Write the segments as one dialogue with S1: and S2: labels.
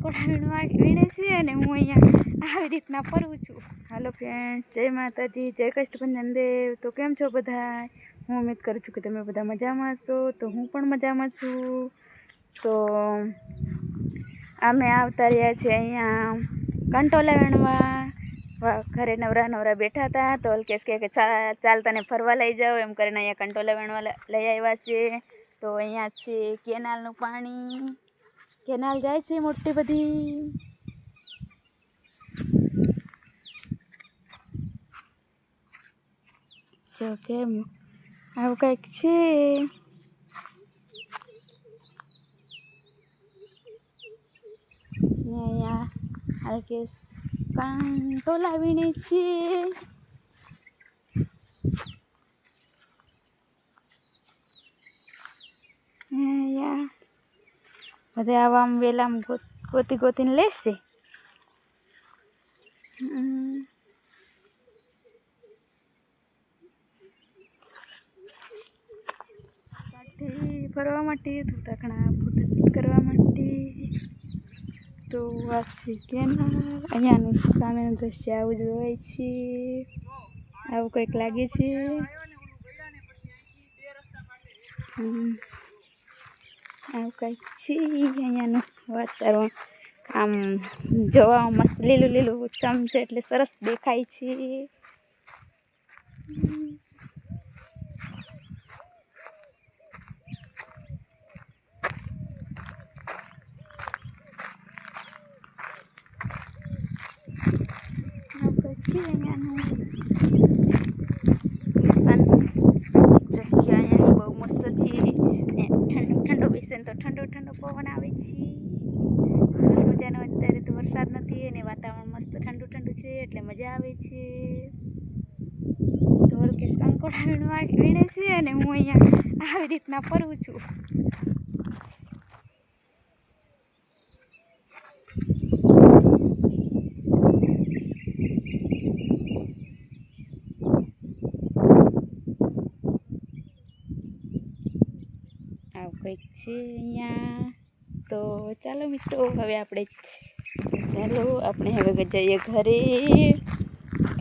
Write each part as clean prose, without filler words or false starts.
S1: કંકોડા વીણે છે અને હું અહીંયા આવી રીતના ફરું છું. હાલો ફ્રેન્ડ, જય માતાજી, જય કષ્ટભંજન દેવ. તો કેમ છો બધા? હું ઉમ્મીદ કરું છું કે તમે બધા મજામાં છો. તો હું પણ મજામાં છું. તો અમે આવતા રહ્યા છીએ અહીંયા કંટોલા વીણવા. ઘરે નવરા નવરા બેઠા હતા તો અલ્કેશ કહે કે ચાલ તને ફરવા લઈ જાઓ એમ કરીને અહીંયા કંટોલા વીણવા લઈ આવ્યા છે. તો અહીંયા છે કેનાલનું પાણી, કેનાલ જાય છે મોટી બધી. જો કેમ આવું કંઈક છે. અહીંયા અલ્કેશ કંટોલા વીણે છે. અહીંયા બધા આવા વેલા ગોતી ગોતીને લેશે. ફરવા માટે થોડા ઘણા ફોટોશૂટ કરવા માટે. તો આ છે કેનાલ. અહીંયાનું સામેનું દ્રશ્ય આવું જ હોય છે. આવું કંઈક લાગે છે. આવું કંઈક છે અહીંયાનું વાતાવરણ. આમ જોવામાં મસ્ત લીલું લીલું ચમ છે એટલે સરસ દેખાય છે. અહીંયાનું બહુ મસ્ત છે. ઠંડો ઠંડો બેસે તો ઠંડો ઠંડો પવન આવે છે. સરસ મજાનો. અત્યારે તો વરસાદ નથી અને વાતાવરણ મસ્ત ઠંડુ ઠંડુ છે એટલે મજા આવે છે. તો અલ્કેશ કંકોડા વીણે છે અને હું અહીંયા આવી રીતના ફરું છું. આવું કંઈક છે અહીંયા. તો ચાલો મિત્રો, હવે આપણે જઈએ ઘરે.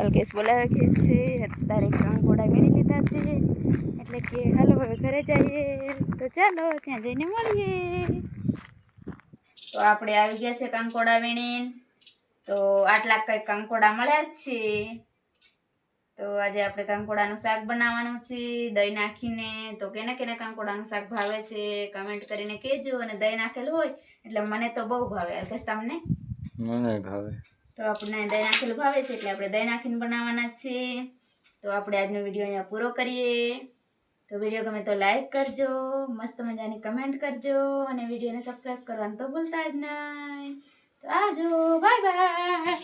S1: અલ્કેશ બોલાવે છે અત્યારે કંકોડા વીણી લીધા છે એટલે કે હાલો હવે ઘરે જઈએ. તો ચાલો ત્યાં જઈને મળીએ. તો આપણે આવી ગયા છે કંકોડા વીણીને. તો આટલા કંઈક કંકોડા મળ્યા જ છે. તો આજે આપણે કંકોડાનું શાક બનાવવાનું છે દહીં નાખીને. તો કેને કેને કંકોડાનું શાક ભાવે છે કમેન્ટ કરીને કહેજો. અને દહીં નાખેલું હોય એટલે મને તો બહુ ભાવે. અલ્કેશ તમને?
S2: મને ભાવે.
S1: તો આપણે દહીં નાખેલું ભાવે છે એટલે આપણે દહીં નાખીને બનાવવાના છે. તો આપણે આજનો વિડીયો અહીંયા પૂરો કરીએ. તો વિડીયો ગમે તો લાઈક કરજો, મસ્ત મજાની કમેન્ટ કરજો અને વિડીયોને સબસ્ક્રાઈબ કરવાનું તો ભૂલતા જ નહીં. તો આવજો, બાય બાય.